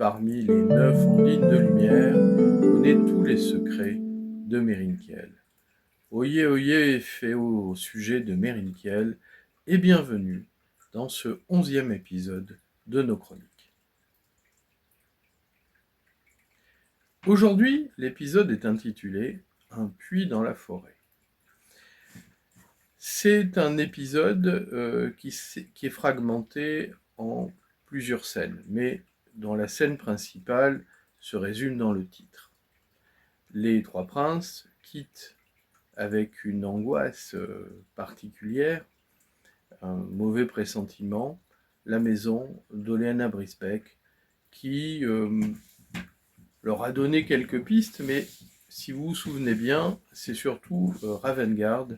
parmi les 9 ondines de lumière, connaît tous les secrets de Merinkiel. Oyez, oyez, fait au sujet de Merinkiel, et bienvenue dans ce 11e épisode de nos chroniques. Aujourd'hui, l'épisode est intitulé « Un puits dans la forêt ». C'est un épisode qui est fragmenté en plusieurs scènes, mais dont la scène principale se résume dans le titre. Les trois princes quittent avec une angoisse particulière, un mauvais pressentiment, la maison d'Oléana Brisbeck, qui leur a donné quelques pistes, mais si vous vous souvenez bien, c'est surtout Ravengard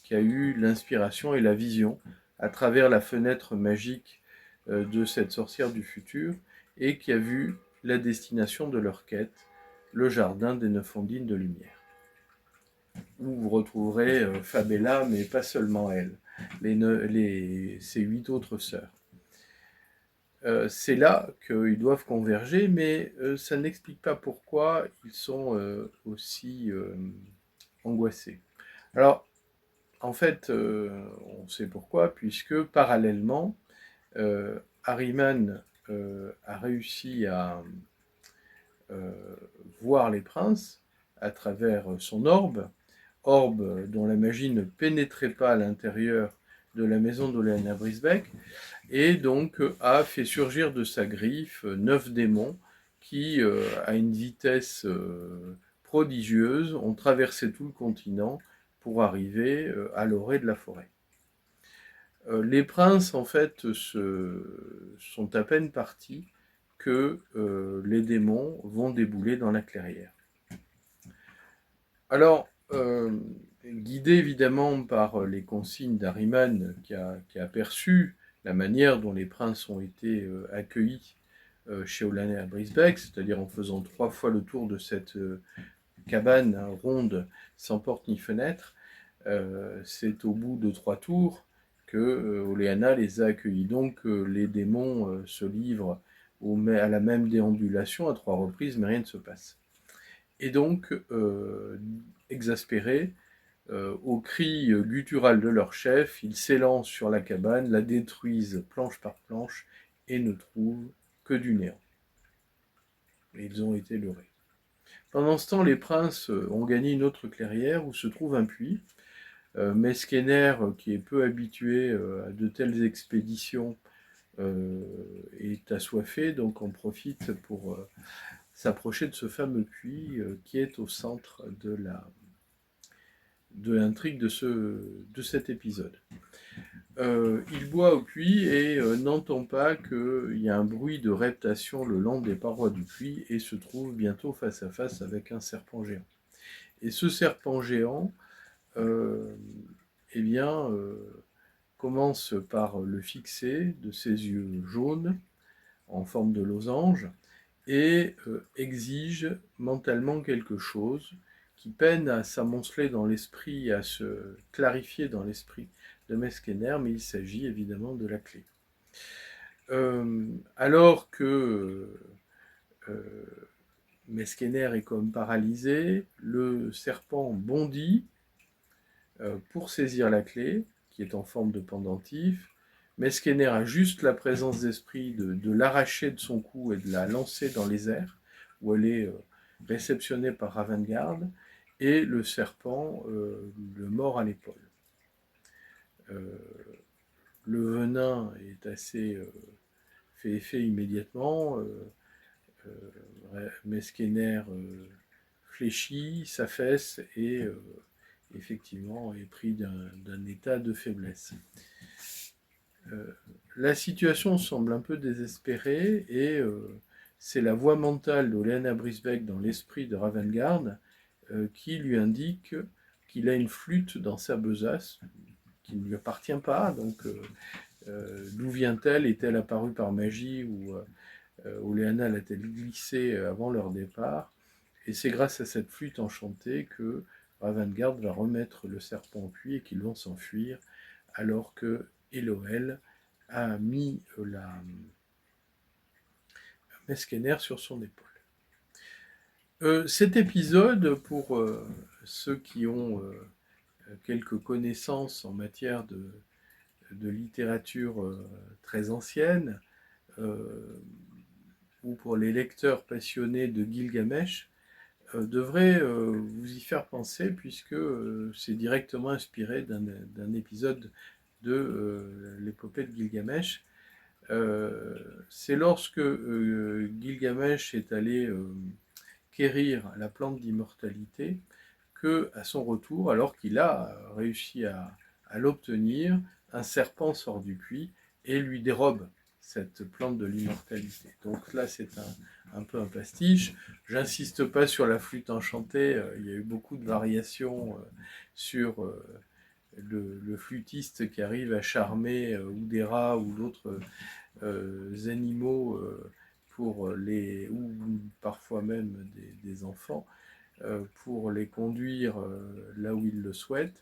qui a eu l'inspiration et la vision à travers la fenêtre magique de cette sorcière du futur et qui a vu la destination de leur quête, le jardin des 9 ondines de lumière. Où vous retrouverez Fabella, mais pas seulement elle, ses 8 autres sœurs. C'est là qu'ils doivent converger, mais ça n'explique pas pourquoi ils sont aussi angoissés. Alors, en fait, on sait pourquoi, puisque parallèlement, Ahriman a réussi à voir les princes à travers son orbe dont la magie ne pénétrait pas à l'intérieur de la maison d'Oléana Brisbeck, et donc a fait surgir de sa griffe 9 démons qui, à une vitesse prodigieuse, ont traversé tout le continent pour arriver à l'orée de la forêt. Les princes, en fait, sont à peine partis que les démons vont débouler dans la clairière. Alors, guidé évidemment par les consignes d'Ahriman, qui a perçu la manière dont les princes ont été accueillis chez Oléana Brisbeck, c'est-à-dire en faisant 3 fois le tour de cette cabane ronde sans porte ni fenêtre, c'est au bout de 3 tours que Oléana les a accueillis. Donc les démons se livrent à la même déambulation à 3 reprises, mais rien ne se passe. Et donc, exaspérés, au cri guttural de leur chef, ils s'élancent sur la cabane, la détruisent planche par planche et ne trouvent que du néant. Et ils ont été leurrés. Pendant ce temps, les princes ont gagné une autre clairière où se trouve un puits. Meskener, qui est peu habitué à de telles expéditions, est assoiffé, donc on profite pour s'approcher de ce fameux puits qui est au centre de l'intrigue de cet épisode. Il boit au puits et n'entend pas qu'il y a un bruit de reptation le long des parois du puits et se trouve bientôt face à face avec un serpent géant. Et ce serpent géant, commence par le fixer de ses yeux jaunes en forme de losange et exige mentalement quelque chose qui peine à s'amonceler dans l'esprit, à se clarifier dans l'esprit de Meskener, mais il s'agit évidemment de la clé. Alors que Meskener est comme paralysé, le serpent bondit pour saisir la clé, qui est en forme de pendentif. Meskener a juste la présence d'esprit de l'arracher de son cou et de la lancer dans les airs, où elle est réceptionnée par Ravengard, et le serpent le mord à l'épaule. Le venin est fait effet immédiatement. Meskener fléchit, s'affaisse et effectivement est pris d'un état de faiblesse. La situation semble un peu désespérée et c'est la voix mentale d'Oléana Brisbeck dans l'esprit de Ravengard qui lui indique qu'il a une flûte dans sa besace qui ne lui appartient pas, donc d'où vient-elle? Est-elle apparue par magie ou Oléana l'a-t-elle glissée avant leur départ? Et c'est grâce à cette flûte enchantée que Ravengard va remettre le serpent au puits et qu'ils vont s'enfuir, alors que Eloël a mis Meskener sur son épaule. Cet épisode, pour ceux qui ont quelques connaissances en matière de littérature très ancienne, ou pour les lecteurs passionnés de Gilgamesh, devrait vous y faire penser, puisque c'est directement inspiré d'un épisode de l'épopée de Gilgamesh. C'est lorsque Gilgamesh est allé quérir la plante d'immortalité que, à son retour, alors qu'il a réussi à l'obtenir, un serpent sort du puits et lui dérobe cette plante de l'immortalité. Donc là, c'est un peu un pastiche. J'insiste pas sur la flûte enchantée, il y a eu beaucoup de variations sur le flûtiste qui arrive à charmer ou des rats ou d'autres animaux ou parfois même des enfants pour les conduire là où il le souhaite.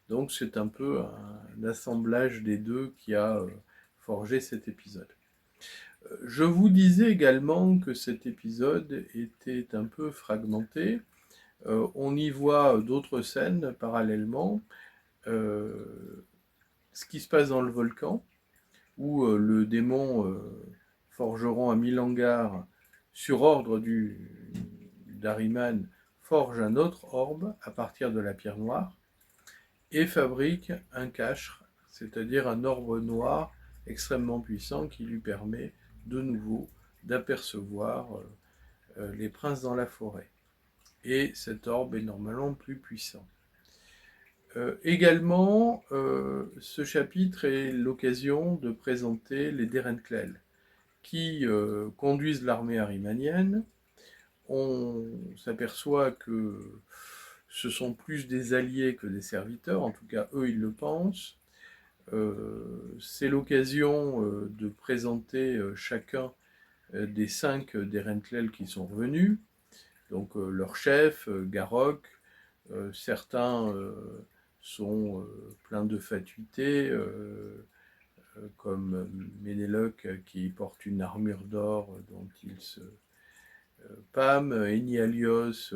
Donc c'est un peu un assemblage des deux qui a forgé cet épisode. Je vous disais également que cet épisode était un peu fragmenté. On y voit d'autres scènes parallèlement. Ce qui se passe dans le volcan, où le démon forgeron à Milangar, sur ordre d'Ahriman, forge un autre orbe à partir de la pierre noire et fabrique un kashre, c'est-à-dire un orbe noir extrêmement puissant qui lui permet de nouveau d'apercevoir les princes dans la forêt. Et cet orbe est normalement plus puissant. Également, ce chapitre est l'occasion de présenter les Derenklel, qui conduisent l'armée ahrimanienne. On s'aperçoit que ce sont plus des alliés que des serviteurs, en tout cas eux ils le pensent. C'est l'occasion de présenter chacun des 5 Derenklel qui sont revenus, donc leur chef, Garok, certains sont pleins de fatuité, comme Ménéloque qui porte une armure d'or dont il se pâme, Enialios.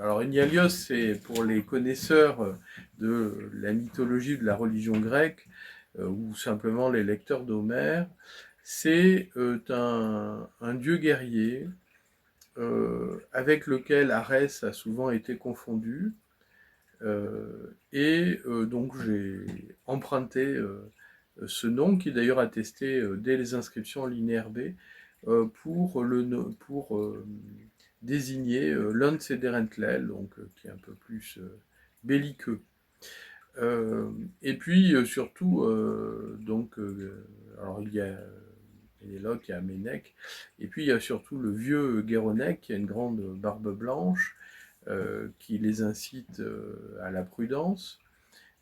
Alors Enialios, c'est pour les connaisseurs de la mythologie de la religion grecque, ou simplement les lecteurs d'Homère, c'est un dieu guerrier avec lequel Arès a souvent été confondu. Donc j'ai emprunté ce nom, qui est d'ailleurs attesté dès les inscriptions linéaire B, pour désigner l'un de ces Derentlel, donc qui est un peu plus belliqueux. Et puis surtout, alors il y a Ménéloque, il y a Ménec, et puis il y a surtout le vieux Guéronec qui a une grande barbe blanche, qui les incite à la prudence,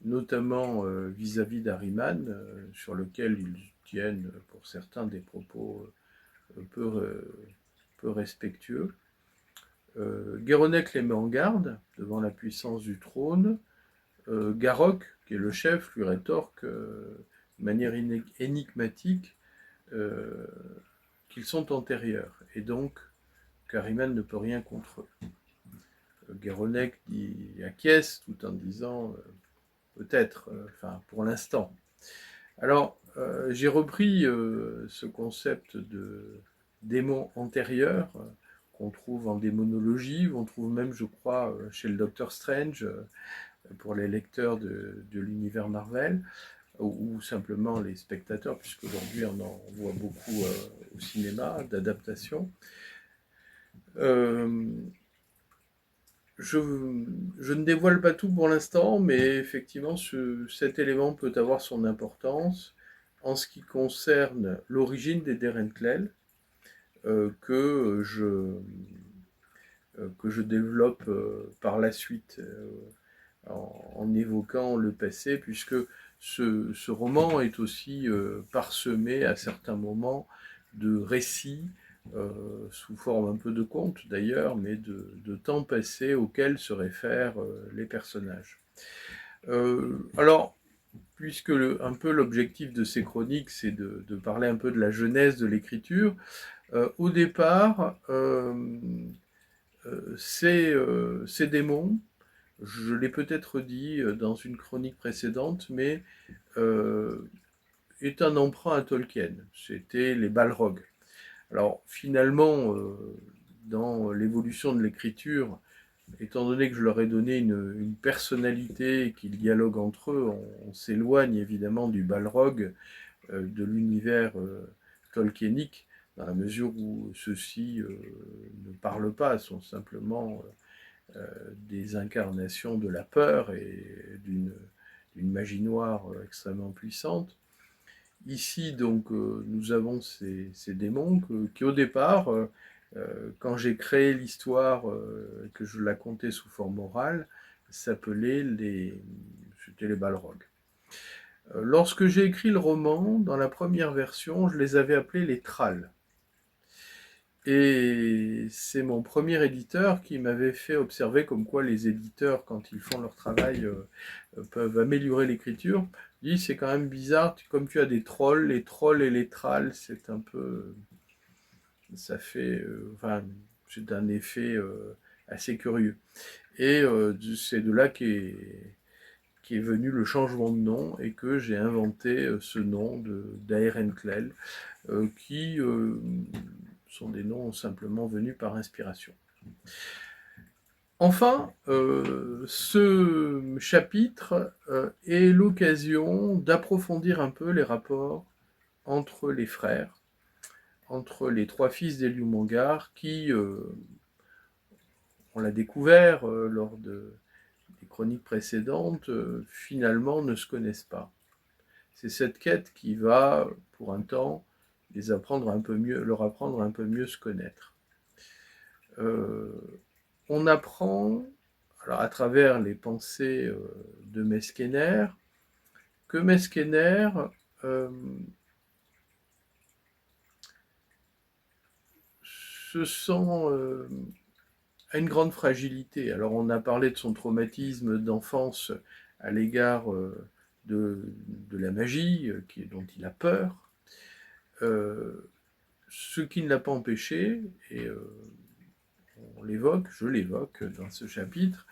notamment vis-à-vis d'Ahriman, sur lequel ils tiennent pour certains des propos peu respectueux. Guéronec les met en garde devant la puissance du trône. Garok, qui est le chef, lui rétorque de manière énigmatique qu'ils sont antérieurs, et donc qu'Ahriman ne peut rien contre eux. Guéronec acquiesce tout en disant peut-être, pour l'instant. Alors, j'ai repris ce concept de démon antérieur qu'on trouve en démonologie, on trouve même, je crois, chez le Docteur Strange, pour les lecteurs de l'univers Marvel, ou simplement les spectateurs, puisqu'aujourd'hui on en voit beaucoup au cinéma, d'adaptation. Je ne dévoile pas tout pour l'instant, mais effectivement, cet élément peut avoir son importance en ce qui concerne l'origine des Derenklel, que je développe par la suite en évoquant le passé, puisque ce roman est aussi parsemé à certains moments de récits, sous forme un peu de contes d'ailleurs, mais de temps passé auxquels se réfèrent les personnages. Alors, puisque un peu l'objectif de ces chroniques, c'est de parler un peu de la genèse de l'écriture, Au départ, ces démons, je l'ai peut-être dit dans une chronique précédente, mais est un emprunt à Tolkien. C'était les Balrogs. Alors finalement, dans l'évolution de l'écriture, étant donné que je leur ai donné une personnalité et qu'ils dialoguent entre eux, on s'éloigne évidemment du Balrog, de l'univers tolkienique, dans la mesure où ceux-ci ne parlent pas, sont simplement des incarnations de la peur et d'une magie noire extrêmement puissante. Ici, donc, nous avons ces démons qui, au départ, quand j'ai créé l'histoire, que je la contais sous forme orale, s'appelaient c'était les Balrogs. Lorsque j'ai écrit le roman, dans la première version, je les avais appelés les Thralls. Et c'est mon premier éditeur qui m'avait fait observer comme quoi les éditeurs, quand ils font leur travail, peuvent améliorer l'écriture. Il dit, c'est quand même bizarre, comme tu as des trolls, les trolls et les tralls, c'est un peu... ça fait... enfin, c'est un effet assez curieux. Et c'est de là qu'est venu le changement de nom et que j'ai inventé ce nom d'Aerenklel, qui sont des noms simplement venus par inspiration. Enfin, ce chapitre est l'occasion d'approfondir un peu les rapports entre les frères, entre les trois fils d'Eliumangar qui, on l'a découvert lors des chroniques précédentes, finalement ne se connaissent pas. C'est cette quête qui va, pour un temps, leur apprendre un peu mieux se connaître. On apprend, alors à travers les pensées de Meskener, que Meskener se sent a une grande fragilité. Alors on a parlé de son traumatisme d'enfance à l'égard de la magie, dont il a peur, ce qui ne l'a pas empêché, et je l'évoque dans ce chapitre,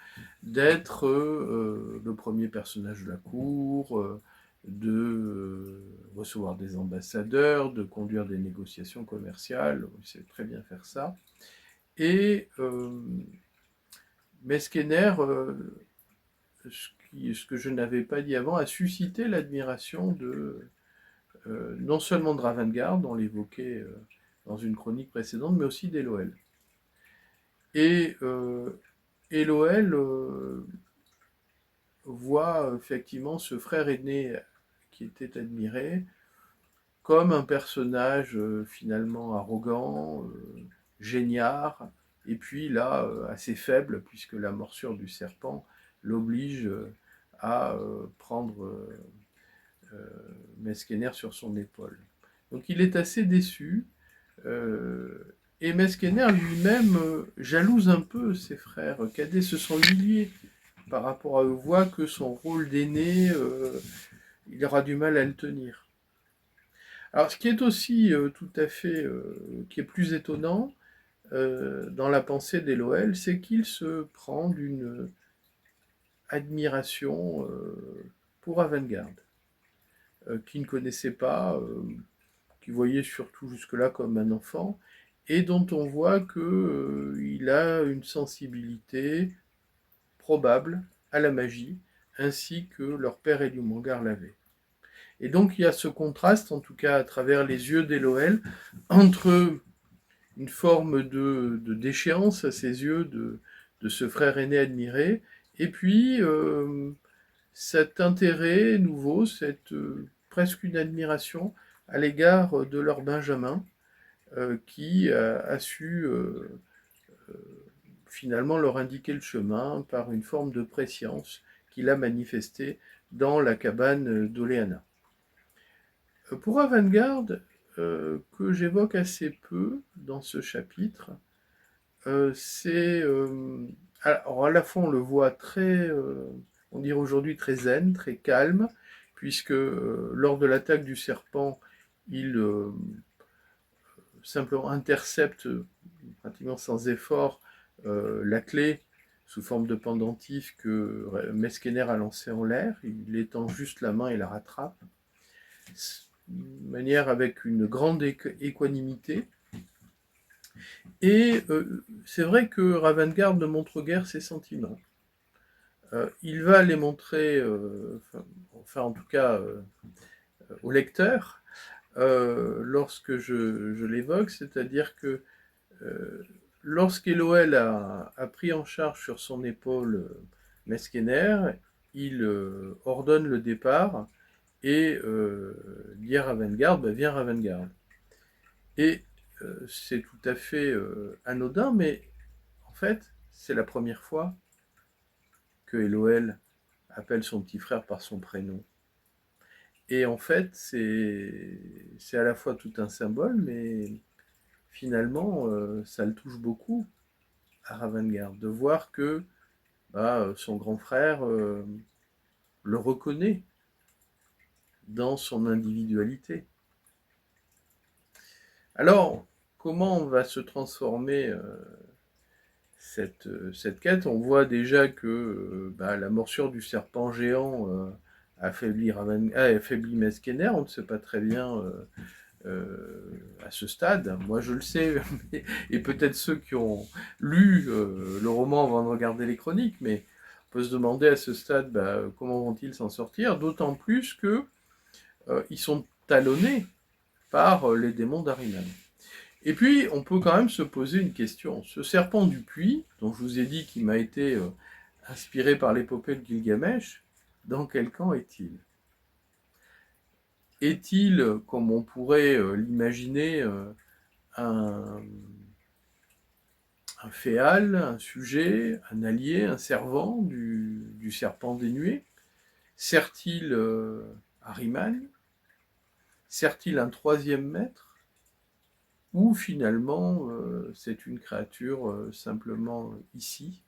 d'être le premier personnage de la cour, de recevoir des ambassadeurs, de conduire des négociations commerciales, il sait très bien faire ça. Et Meskener, ce que je n'avais pas dit avant, a suscité l'admiration non seulement de Ravengard, on l'évoquait dans une chronique précédente, mais aussi d'Eloël. Et Eloël voit effectivement ce frère aîné qui était admiré comme un personnage finalement arrogant, géniard, et puis là assez faible, puisque la morsure du serpent l'oblige à prendre Meskener sur son épaule. Donc il est assez déçu, et Meskener lui-même jalouse un peu ses frères cadets, se sent humilié par rapport à eux, voit que son rôle d'aîné, il aura du mal à le tenir. Alors ce qui est aussi tout à fait, qui est plus étonnant dans la pensée d'Eloël, c'est qu'il se prend d'une admiration pour Avantgarde, qu'il ne connaissait pas, qu'il voyait surtout jusque-là comme un enfant, et dont on voit qu'il a une sensibilité probable à la magie, ainsi que leur père Eliumangar l'avait. Et donc il y a ce contraste, en tout cas à travers les yeux d'Eloël, entre une forme de déchéance à ses yeux de ce frère aîné admiré, et puis cet intérêt nouveau, presque une admiration à l'égard de leur Benjamin, qui a su finalement leur indiquer le chemin par une forme de prescience qu'il a manifestée dans la cabane d'Oléana. Pour Avantgarde, que j'évoque assez peu dans ce chapitre, c'est... alors à la fois on le voit très, on dirait aujourd'hui très zen, très calme, puisque lors de l'attaque du serpent, il simplement intercepte pratiquement sans effort la clé sous forme de pendentif que Meskener a lancé en l'air. Il étend juste la main et la rattrape, de manière avec une grande équanimité. Et c'est vrai que Ravengard ne montre guère ses sentiments. Il va les montrer, enfin en tout cas au lecteur, lorsque je l'évoque, c'est-à-dire que lorsqu'Eloël a pris en charge sur son épaule Meskener, il ordonne le départ et dit à Ravengard, viens Ravengard. Et c'est tout à fait anodin, mais en fait, c'est la première fois que Eloël appelle son petit frère par son prénom. Et en fait, c'est à la fois tout un symbole, mais finalement, ça le touche beaucoup à Ravengard, de voir que son grand frère le reconnaît dans son individualité. Alors, comment va se transformer cette quête? On voit déjà que la morsure du serpent géant affaiblit Meskener, on ne sait pas très bien à ce stade. Moi je le sais, et peut-être ceux qui ont lu le roman avant de regarder les chroniques, mais on peut se demander à ce stade comment vont-ils s'en sortir, d'autant plus que ils sont talonnés par les démons d'Ahriman. Et puis, on peut quand même se poser une question. Ce serpent du puits, dont je vous ai dit qu'il m'a été inspiré par l'épopée de Gilgamesh, dans quel camp est-il? Est-il, comme on pourrait l'imaginer, un féal, un sujet, un allié, un servant du serpent des nuées? Sert-il Ahriman? Sert-il un troisième maître? Ou finalement c'est une créature simplement ici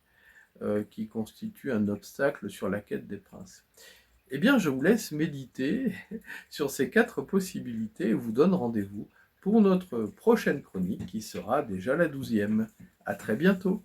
qui constitue un obstacle sur la quête des princes? Eh bien, je vous laisse méditer sur ces 4 possibilités et vous donne rendez-vous pour notre prochaine chronique qui sera déjà la 12e. À très bientôt.